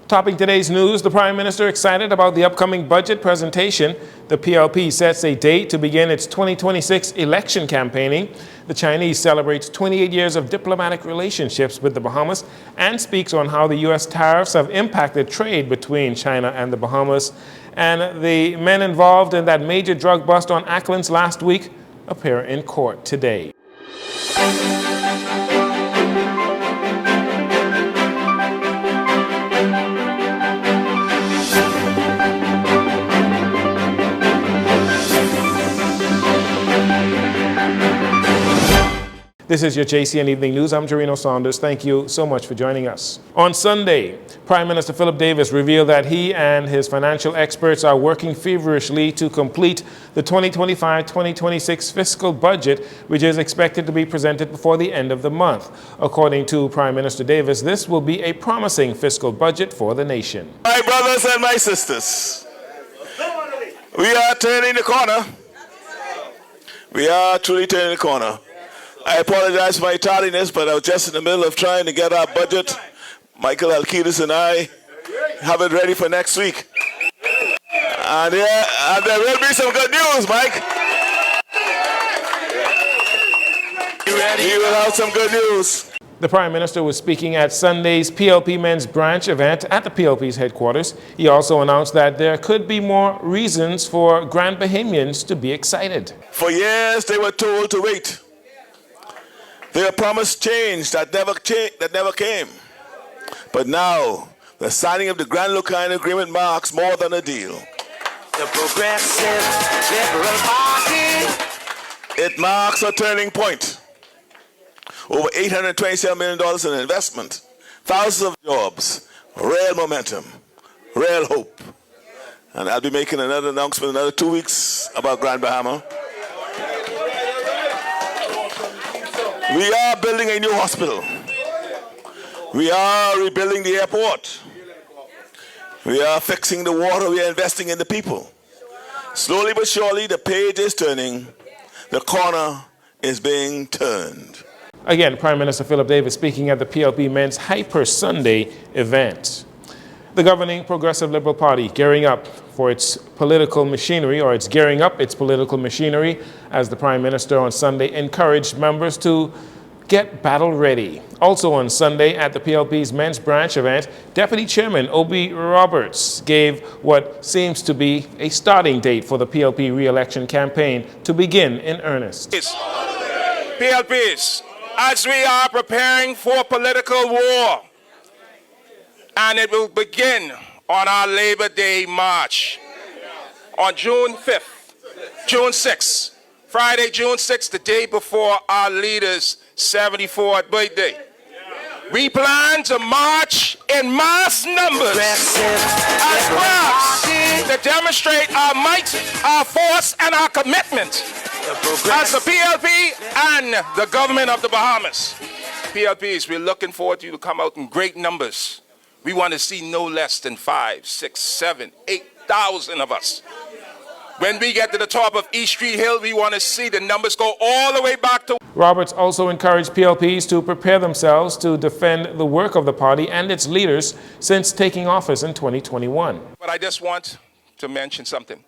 Topping today's news, the Prime Minister excited about the upcoming budget presentation. The PLP sets a date to begin its 2026 election campaigning. The Chinese celebrates 28 years of diplomatic relationships with the Bahamas and speaks on how the U.S. tariffs have impacted trade between China and the Bahamas. And the men involved in that major drug bust on Acklands last week appear in court today. This is your JCN Evening News. I'm Jarino Saunders. Thank you so much for joining us. On Sunday, Prime Minister Philip Davis revealed that he and his financial experts are working feverishly to complete the 2025-2026 fiscal budget, which is expected to be presented before the end of the month. According to Prime Minister Davis, this will be a promising fiscal budget for the nation. My brothers and my sisters, we are turning the corner. We are truly turning the corner. I apologize for my tardiness, but I was just in the middle of trying to get our budget. Michael Alcides and I have it ready for next week. And there will be some good news, Mike. We will have some good news. The Prime Minister was speaking at Sunday's PLP Men's Branch event at the PLP's headquarters. He also announced that there could be more reasons for Grand Bahamians to be excited. For years, they were told to wait. They were promised change that never came. But now, the signing of the Grand Lucane Agreement marks more than a deal. The Progressive Liberal Party. It marks a turning point. Over $827 million in investment, thousands of jobs, real momentum, real hope. And I'll be making another announcement in another 2 weeks about Grand Bahama. We are building a new hospital. We are rebuilding the airport. We are fixing the water. We are investing in the people. Slowly but surely, the page is turning. The corner is being turned. Again, Prime Minister Philip Davis speaking at the PLP Men's Hyper Sunday event. The governing Progressive Liberal Party gearing up for its political machinery, or it's gearing up its political machinery, as the Prime Minister on Sunday encouraged members to get battle ready. Also on Sunday at the PLP's Men's Branch event, Deputy Chairman Obi Roberts gave what seems to be a starting date for the PLP re-election campaign to begin in earnest. PLPs, as we are preparing for political war, and it will begin on our Labor Day march on June 5th, June 6th, Friday, June 6th, the day before our leader's 74th birthday. We plan to march in mass numbers as crowds to demonstrate our might, our force, and our commitment as the PLP and the government of the Bahamas. PLPs, we're looking forward to you to come out in great numbers. We want to see no less than 5, 6, 7, 8,000 of us. When we get to the top of East Street Hill, we want to see the numbers go all the way back to... Roberts also encouraged PLPs to prepare themselves to defend the work of the party and its leaders since taking office in 2021. But I just want to mention something.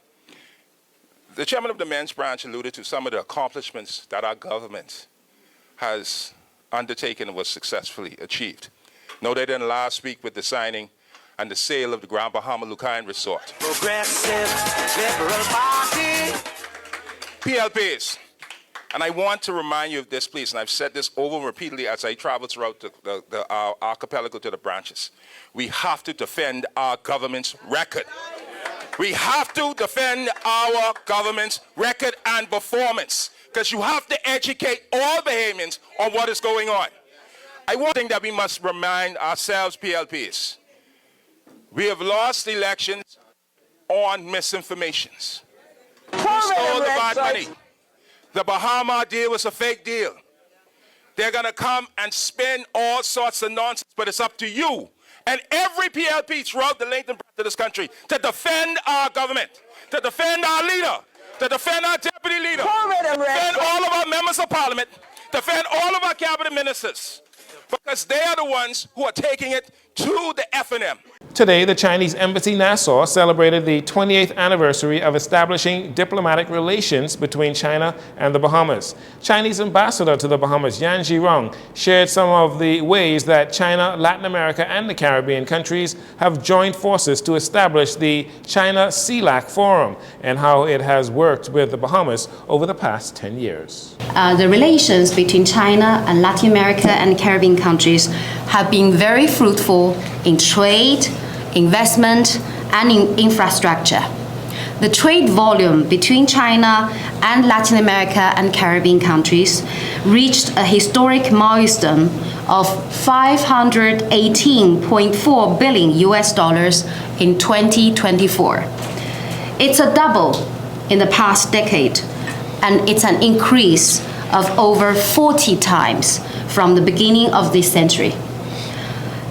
The chairman of the Men's Branch alluded to some of the accomplishments that our government has undertaken and was successfully achieved. No later than last week with the signing and the sale of the Grand Bahama Lucane Resort. Progressive Liberal Party. PLPs, and I want to remind you of this, please, and I've said this over and repeatedly as I travel throughout our archipelago to the branches. We have to defend our government's record. We have to defend our government's record and performance, because you have to educate all Bahamians on what is going on. I want to think that we must remind ourselves, PLPs, we have lost elections on misinformations. Who stole the bad money? The Bahama deal was a fake deal. They're going to come and spin all sorts of nonsense, but it's up to you and every PLP throughout the length and breadth of this country to defend our government, to defend our leader, to defend our deputy leader, defend all of our members of parliament, defend all of our cabinet ministers, because they are the ones who are taking it to the F&M. Today, the Chinese embassy Nassau celebrated the 28th anniversary of establishing diplomatic relations between China and the Bahamas. Chinese ambassador to the Bahamas, Yan Zhirong, shared some of the ways that China, Latin America, and the Caribbean countries have joined forces to establish the China-CELAC Forum and how it has worked with the Bahamas over the past 10 years. The relations between China and Latin America and Caribbean countries have been very fruitful in trade, investment, and in infrastructure. The trade volume between China and Latin America and Caribbean countries reached a historic milestone of $518.4 billion in 2024. It's a double in the past decade, and it's an increase of over 40 times from the beginning of this century.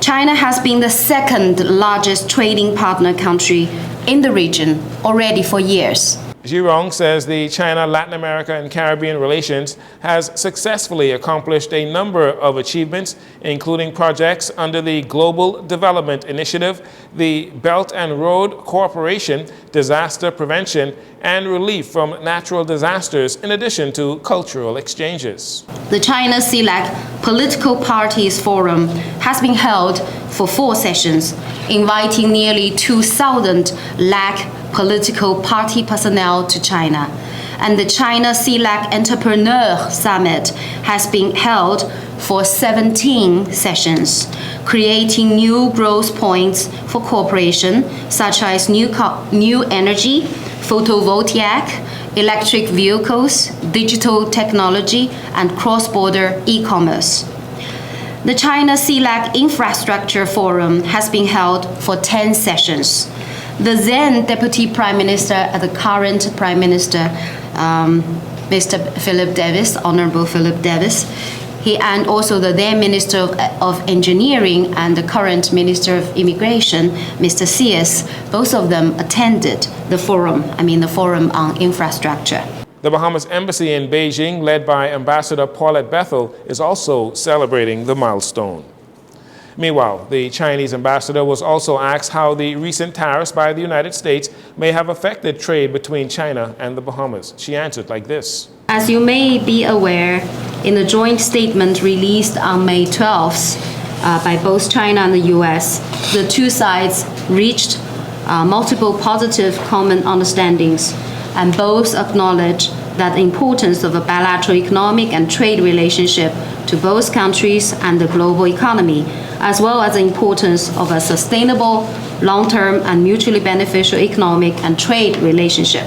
China has been the second largest trading partner country in the region already for years. Zhirong says the China-Latin America and Caribbean relations has successfully accomplished a number of achievements, including projects under the Global Development Initiative, the Belt and Road Cooperation, disaster prevention, and relief from natural disasters, in addition to cultural exchanges. The China-CELAC Political Parties Forum has been held for 4 sessions, inviting nearly 2,000 LAC political party personnel to China. And the China-CELAC Entrepreneur Summit has been held for 17 sessions, creating new growth points for cooperation, such as new energy, photovoltaic, electric vehicles, digital technology, and cross-border e-commerce. The China-CELAC Infrastructure Forum has been held for 10 sessions. The then Deputy Prime Minister and the current Prime Minister, Mr. Philip Davis, Honorable Philip Davis, and also the then Minister of Engineering and the current Minister of Immigration, Mr. Sears, both of them attended the forum on infrastructure. The Bahamas Embassy in Beijing, led by Ambassador Paulette Bethel, is also celebrating the milestone. Meanwhile, the Chinese ambassador was also asked how the recent tariffs by the United States may have affected trade between China and the Bahamas. She answered like this. As you may be aware, in a joint statement released on May 12th by both China and the US, the two sides reached multiple positive common understandings, and both acknowledge that the importance of a bilateral economic and trade relationship to both countries and the global economy, as well as the importance of a sustainable, long-term, and mutually beneficial economic and trade relationship.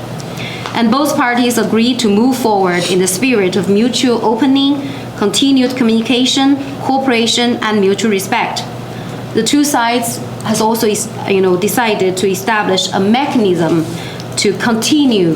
And both parties agreed to move forward in the spirit of mutual opening, continued communication, cooperation, and mutual respect. The two sides has also decided to establish a mechanism to continue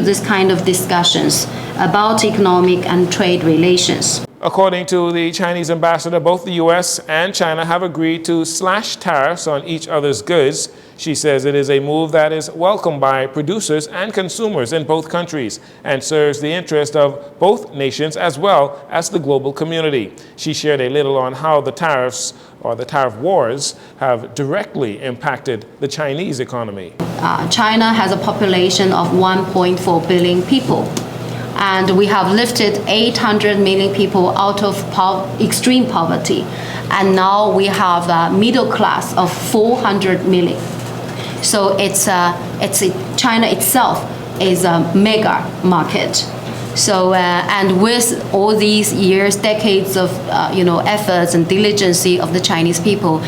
this kind of discussions about economic and trade relations. According to the Chinese ambassador, both the U.S. and China have agreed to slash tariffs on each other's goods. She says it is a move that is welcomed by producers and consumers in both countries and serves the interest of both nations as well as the global community. She shared a little on how the tariffs or the tariff wars have directly impacted the Chinese economy. China has a population of 1.4 billion people, and we have lifted 800 million people out of extreme poverty, and now we have a middle class of 400 million. So China itself is a mega market. So and with all these years, decades of efforts and diligence of the Chinese people,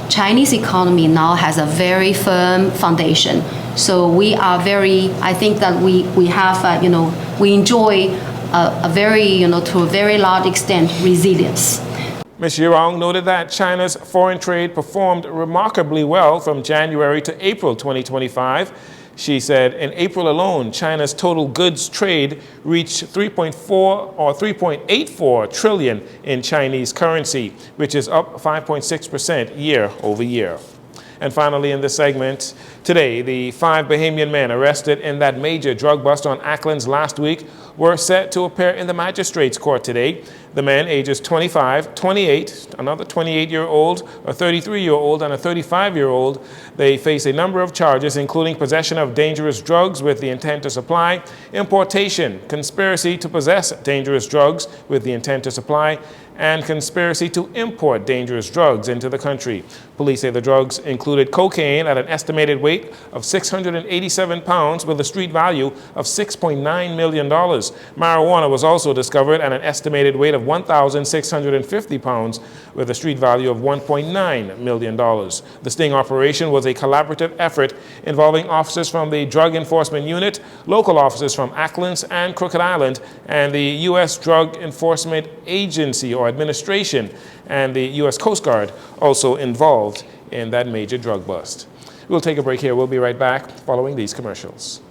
Chinese economy now has a very firm foundation. So we are I think that we have we enjoy a very to a very large extent resilience. Ms. Zhirong noted that China's foreign trade performed remarkably well from January to April 2025. She said in April alone, China's total goods trade reached 3.84 trillion in Chinese currency, which is up 5.6% year over year. And finally, in this segment, today, the 5 Bahamian men arrested in that major drug bust on Acklands last week were set to appear in the magistrate's court today. The men, ages 25, 28, another 28-year-old, a 33-year-old, and a 35-year-old, they face a number of charges, including possession of dangerous drugs with the intent to supply, importation, conspiracy to possess dangerous drugs with the intent to supply, and conspiracy to import dangerous drugs into the country. Police say the drugs included cocaine at an estimated weight of 687 pounds with a street value of $6.9 million. Marijuana was also discovered at an estimated weight of 1,650 pounds with a street value of $1.9 million. The sting operation was a collaborative effort involving officers from the Drug Enforcement Unit, local officers from Acklands and Crooked Island, and the U.S. Drug Enforcement Agency or Administration, and the U.S. Coast Guard also involved in that major drug bust. We'll take a break here. We'll be right back following these commercials.